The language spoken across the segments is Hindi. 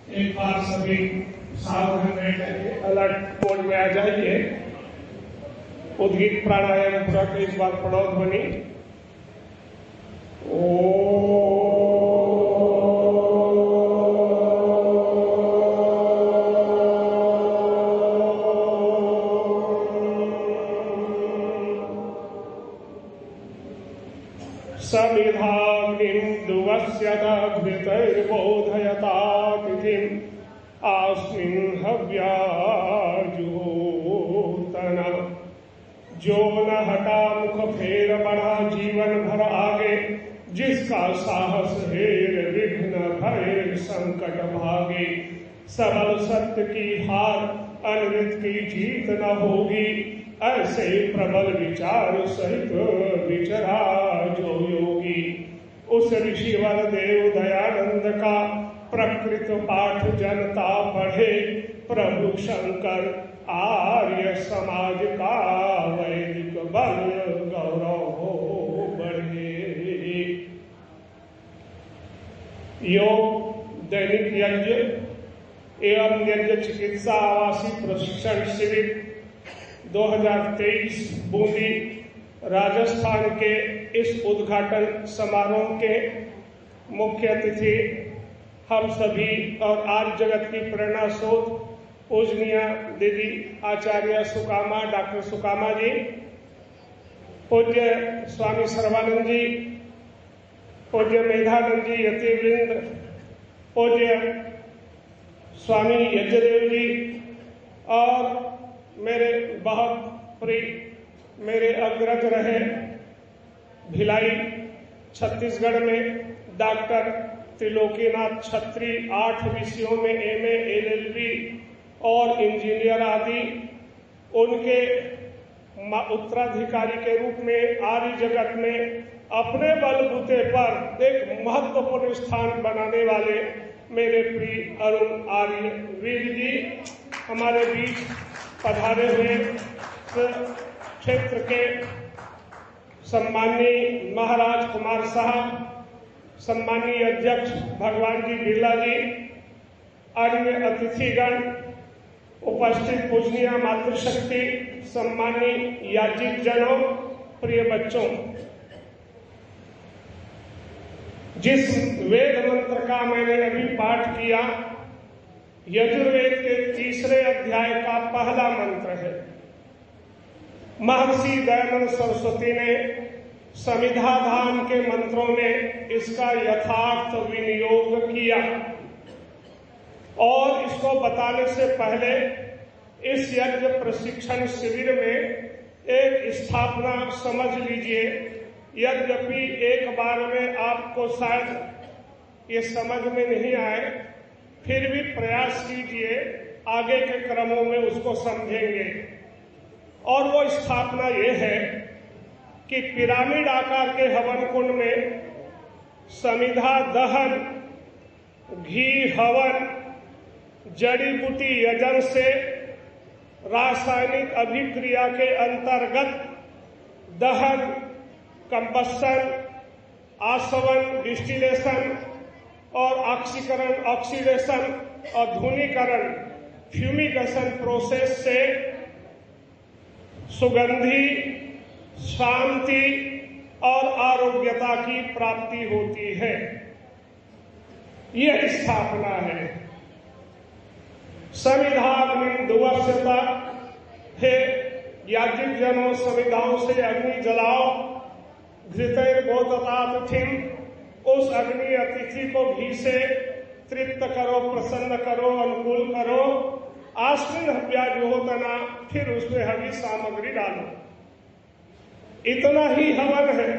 एक बार सभी सावधान रह जाइए, अलर्ट मोड में आ जाइए। उद्गीत प्राणायाम पूरा इस बार पड़ोस बनी। समिधाग्निन्दुवस्यदघृतैर्बोधयता तिथिम् आस्मिन् हव्याजुहोतन। जो न हटा मुख फेर बढ़ा जीवन भर आगे, जिसका साहस हेर विघ्न भैर संकट भागे। सबल सत्य की हार अनृत की जीत न होगी, ऐसे प्रबल विचार सहित विचरा जो योगी। उस ऋषिवर देव दयानंद का प्रकृत पाठ जनता पढ़े, प्रभु शंकर आर्य समाज का वैदिक बल गौरव बढ़े। योग दैनिक यज्ञ एवं यज्ञ चिकित्सा आवासीय प्रशिक्षण शिविर 2023 बूंदी राजस्थान के इस उद्घाटन समारोह के मुख्य अतिथि हम सभी और आज जगत की प्रेरणा स्रोत पूजनीय दीदी आचार्य सुकामा, डॉक्टर सुकामा जी, पूज्य स्वामी सर्वानंद जी, पूज्य मेधानंद जी यतिवृंद, पूज्य स्वामी यज्ञदेव जी और मेरे बहुत प्रिय मेरे अग्रज रहे भिलाई छत्तीसगढ़ में डॉक्टर त्रिलोकीनाथ छत्री, 8 विषयों में MA, LLB और इंजीनियर आदि, उनके उत्तराधिकारी के रूप में आर्य जगत में अपने बलबूते पर एक महत्वपूर्ण स्थान बनाने वाले मेरे प्रिय अरुण आर्य वीर जी हमारे बीच पधारे हुए। क्षेत्र के सम्माननीय महाराज कुमार साहब, सम्माननीय अध्यक्ष भगवान जी बिरला जी, अन्य अतिथिगण, उपस्थित पूजनीय मातृशक्ति, सम्माननीय याजिक जनों, प्रिय बच्चों, जिस वेद मंत्र का मैंने अभी पाठ किया यजुर्वेद के 3रे अध्याय का पहला मंत्र है। महर्षि दयानंद सरस्वती ने समिधाधान के मंत्रों में इसका यथार्थ विनियोग किया और इसको बताने से पहले इस यज्ञ प्रशिक्षण शिविर में एक स्थापना समझ लीजिए। यद्यपि एक बार में आपको शायद ये समझ में नहीं आए, फिर भी प्रयास कीजिए, आगे के क्रमों में उसको समझेंगे। और वो स्थापना ये है कि पिरामिड आकार के हवन कुंड में समिधा दहन, घी हवन, जड़ी बूटी यजन से रासायनिक अभिक्रिया के अंतर्गत दहन, कंबस्सन, आसवन, डिस्टिलेशन और ऑक्सीकरण, ऑक्सीडेशन और धुनीकरण, फ्यूमिगेशन प्रोसेस से सुगंधी, शांति और आरोग्यता की प्राप्ति होती है। यह स्थापना है। समिधाग्निन्दुवस्यता, हे याज्ञिक जनों, समिधाओं से अग्नि जलाओ। घृतैर्बोधयता तिथिम्, उस अग्नि अतिथि को घी से तृप्त करो, प्रसन्न करो, अनुकूल करो। आस्मिन् हव्याजुहोतना, फिर उसमें हवी सामग्री डालो। इतना ही हवन है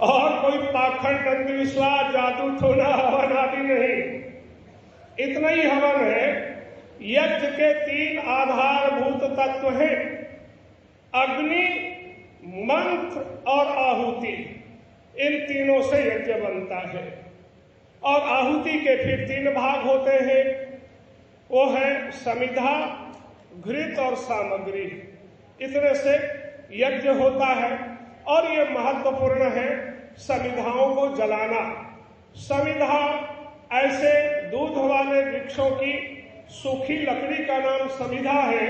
और कोई पाखंड, अंधविश्वास, जादू टोना हवन आदि नहीं। इतना ही हवन है। यज्ञ के 3 आधारभूत तत्व हैं, अग्नि, मंत्र और आहुति। इन तीनों से यज्ञ बनता है और आहुति के फिर 3 भाग होते हैं। वो है समिधा, घृत और सामग्री। इतने से यज्ञ होता है और ये महत्वपूर्ण है समिधाओं को जलाना। समिधा ऐसे दूध वाले वृक्षों की सूखी लकड़ी का नाम समिधा है,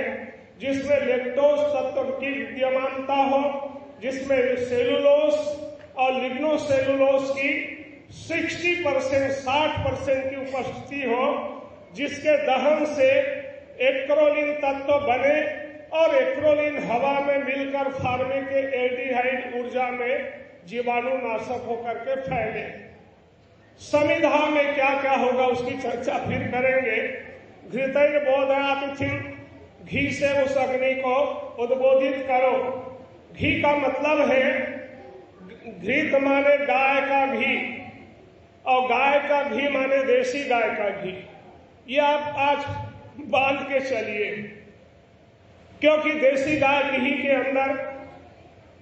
जिसमें लैक्टोज तत्व की विद्यमानता हो, जिसमें सेलुलोस और लिग्नोसेलुलोस की 60% की उपस्थिति हो, जिसके दहन से एक्रोलिन तत्व बने और एक्रोलिन हवा में मिलकर फार्मिक एल्डिहाइड ऊर्जा में जीवाणु नाशक होकर के फैले। समिधा में क्या क्या होगा उसकी चर्चा फिर करेंगे। घृतैर बोधयातिथिं, घी से उस अग्नि को उद्बोधित करो। घी का मतलब है, घृत माने गाय का घी और गाय का घी माने देसी गाय का घी। ये आप आज बांध के चलिए, क्योंकि देसी गाय घी के अंदर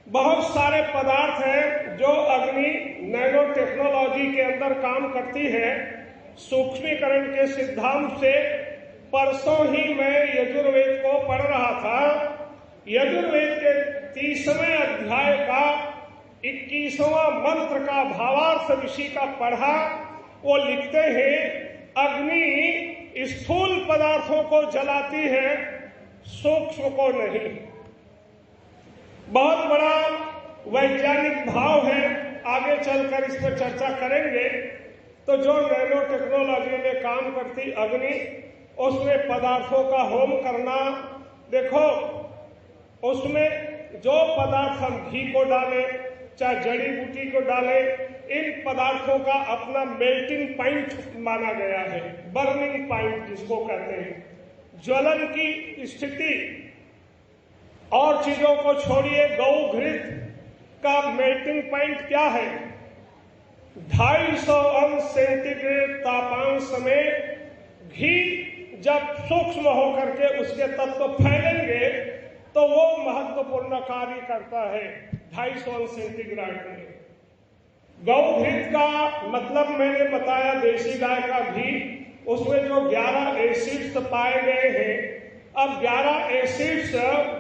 बहुत सारे पदार्थ हैं जो अग्नि नैनो टेक्नोलॉजी के अंदर काम करती है। सूक्ष्मीकरण के सिद्धांत से परसों ही मैं यजुर्वेद को पढ़ रहा था। यजुर्वेद के 30वें अध्याय का 21वां मंत्र का भावार्थ ऋषि का पढ़ा। वो लिखते हैं, अग्नि स्थूल पदार्थों को जलाती है, सूक्ष्म को नहीं। बहुत बड़ा वैज्ञानिक भाव है, आगे चलकर इस पर चर्चा करेंगे। तो जो नैनो टेक्नोलॉजी में काम करती अग्नि, उसमें पदार्थों का होम करना। देखो, उसमें जो पदार्थ हम घी को डालें, चाहे जड़ी बूटी को डालें, इन पदार्थों का अपना मेल्टिंग पॉइंट माना गया है, बर्निंग पॉइंट जिसको कहते हैं, ज्वलन की स्थिति। और चीजों को छोड़िए, गौ घृत का मेल्टिंग पॉइंट क्या है? 250 अंश सेंटीग्रेड तापांश में घी जब सूक्ष्म होकर के उसके तत्व फैलेंगे तो वो महत्वपूर्ण कार्य करता है 250 अंश सेंटीग्रेड में। गौ घृत का मतलब मैंने बताया, देसी गाय का घी। उसमें जो 11 एसिड्स पाए गए हैं, अब 11 एसिड्स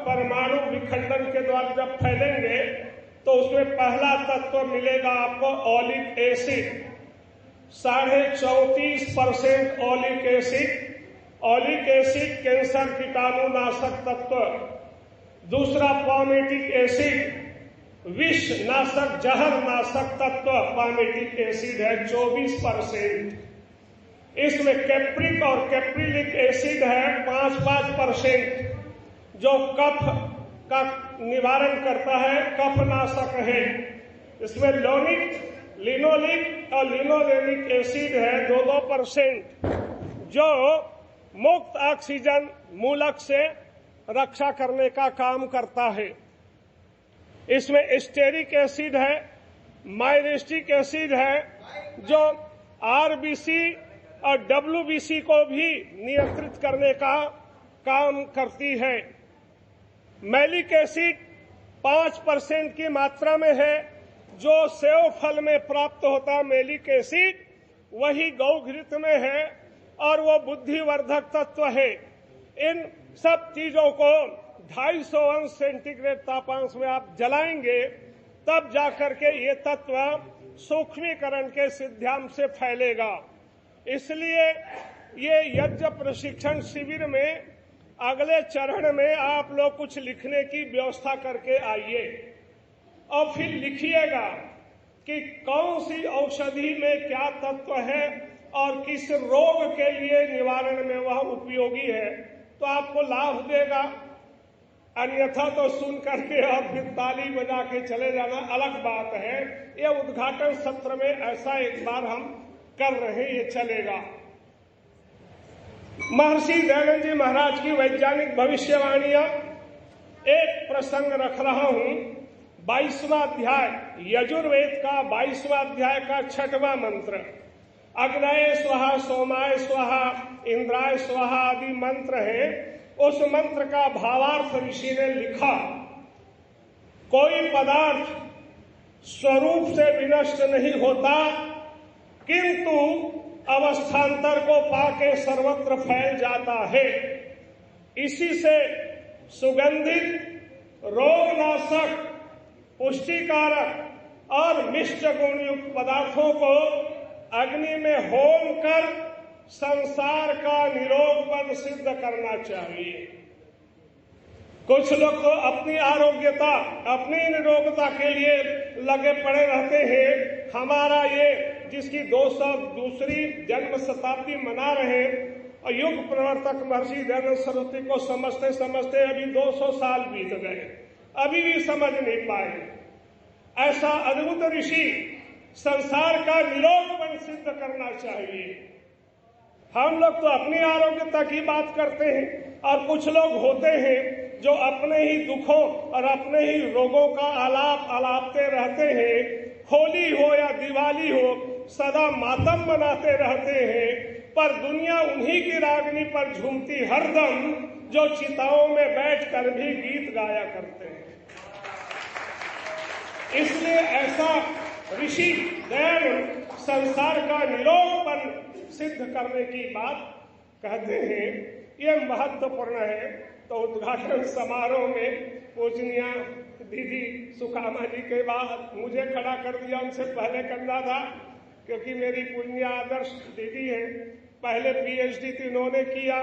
परमाणु विखंडन के द्वारा जब फैलेंगे तो उसमें पहला तत्व मिलेगा आपको oleic acid, 34.5% oleic acid. Oleic acid cancer कीटाणु नाशक तत्व। दूसरा पामेटिक एसिड, विष नाशक जहर नाशक तत्व पामेटिक एसिड है, 24%। इसमें कैप्रिक और कैप्रिलिक एसिड है 5% जो कफ का निवारण करता है, कफ नाशक है। इसमें लिनोलिक और लिनोलेनिक एसिड है 2% जो मुक्त ऑक्सीजन मूलक से रक्षा करने का काम करता है। इसमें एस्टेरिक एसिड है, माइरेस्टिक एसिड है जो आरबीसी और डब्ल्यूबीसी को भी नियंत्रित करने का काम करती है। मैलिक एसिड 5% की मात्रा में है जो सेव फल में प्राप्त होता है। मैलिक एसिड वही गौघृत में है और वो बुद्धिवर्धक तत्व है। इन सब चीजों को 250 अंश सेंटीग्रेड तापांश में आप जलाएंगे, तब जाकर के ये तत्व सूक्ष्मीकरण के सिद्धांत से फैलेगा। इसलिए ये यज्ञ प्रशिक्षण शिविर में अगले चरण में आप लोग कुछ लिखने की व्यवस्था करके आइए और फिर लिखिएगा कि कौन सी औषधि में क्या तत्व है और किस रोग के लिए निवारण में वह उपयोगी है, तो आपको लाभ देगा। अन्यथा तो सुन करके और फिर ताली बजा के चले जाना अलग बात है। ये उद्घाटन सत्र में ऐसा एक बार हम कर रहे हैं, ये चलेगा। महर्षि दयानंद जी महाराज की वैज्ञानिक भविष्यवाणियां, एक प्रसंग रख रहा हूं। 22वां अध्याय यजुर्वेद का 22वां अध्याय का 6वां मंत्र, अग्नये स्वाहा, सोमाय स्वाहा, इंद्राय स्वाहा आदि मंत्र है। उस मंत्र का भावार्थ ऋषि ने लिखा, कोई पदार्थ स्वरूप से विनष्ट नहीं होता, किंतु अवस्थान्तर को पाके सर्वत्र फैल जाता है। इसी से सुगंधित, रोगनाशक, पुष्टिकारक और मिष्ट गुणयुक्त पदार्थों को अग्नि में होम कर संसार का निरोगपन सिद्ध करना चाहिए। कुछ लोग तो अपनी आरोग्यता, अपनी निरोगता के लिए लगे पड़े रहते हैं। हमारा ये जिसकी 202वीं जन्म शताब्दी मना रहे और युग प्रवर्तक महर्षि दयानंद सरस्वती को समझते समझते अभी 200 साल बीत गए, अभी भी समझ नहीं पाए। ऐसा अद्भुत ऋषि संसार का निरोगपन सिद्ध करना चाहिए। हम लोग तो अपनी आरोग्यता की बात करते हैं और कुछ लोग होते हैं जो अपने ही दुखों और अपने ही रोगों का आलापते रहते हैं। होली हो या दिवाली हो, सदा मातम मनाते रहते हैं, पर दुनिया उन्हीं की रागनी पर झूमती हरदम जो चिताओं में बैठकर भी गीत गाया करते हैं। इसलिए ऐसा ऋषि दयानंद संसार का निरोगपन सिद्ध करने की बात कहते हैं। यह महत्वपूर्ण है। तो उद्घाटन समारोह में पूजनीय दीदी सुकामा जी के बाद मुझे खड़ा कर दिया, उनसे पहले करना था, क्योंकि मेरी पूजनीय आदर्श दीदी है। पहले PhD इन्होंने किया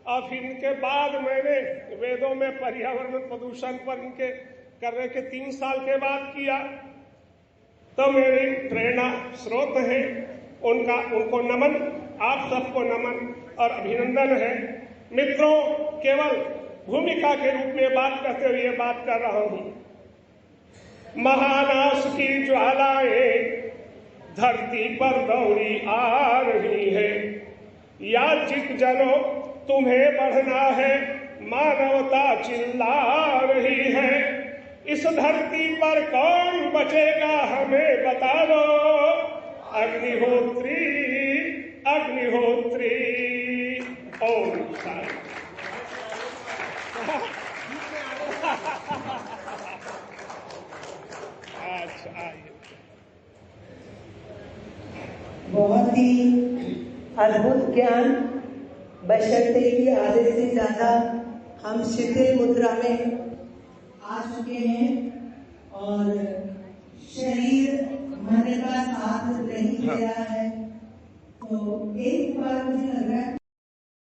और फिर इनके बाद मैंने वेदों में पर्यावरण प्रदूषण पर इनके करने के 3 साल के बाद किया। तो मेरी प्रेरणा स्रोत है, उनको नमन, आप सबको नमन और अभिनंदन है। मित्रों, केवल भूमिका के रूप में बात करते हुए बात कर रहा हूं। महानाश की ज्वालाएं धरती पर दौड़ी आ रही है। याचिक जनों, तुम्हें बढ़ना है, मानवता चिल्ला रही है। इस धरती पर कौन बचेगा हमें बता दो। अग्निहोत्री अग्निहोत्री। ओम शांति। अच्छा, बहुत ही अद्भुत ज्ञान, बशर्ते कि आधे से ज्यादा हम शिथिल मुद्रा में आ चुके हैं और शरीर मन का साथ नहीं दे रहा है। तो एक बार मुझे लग रहा है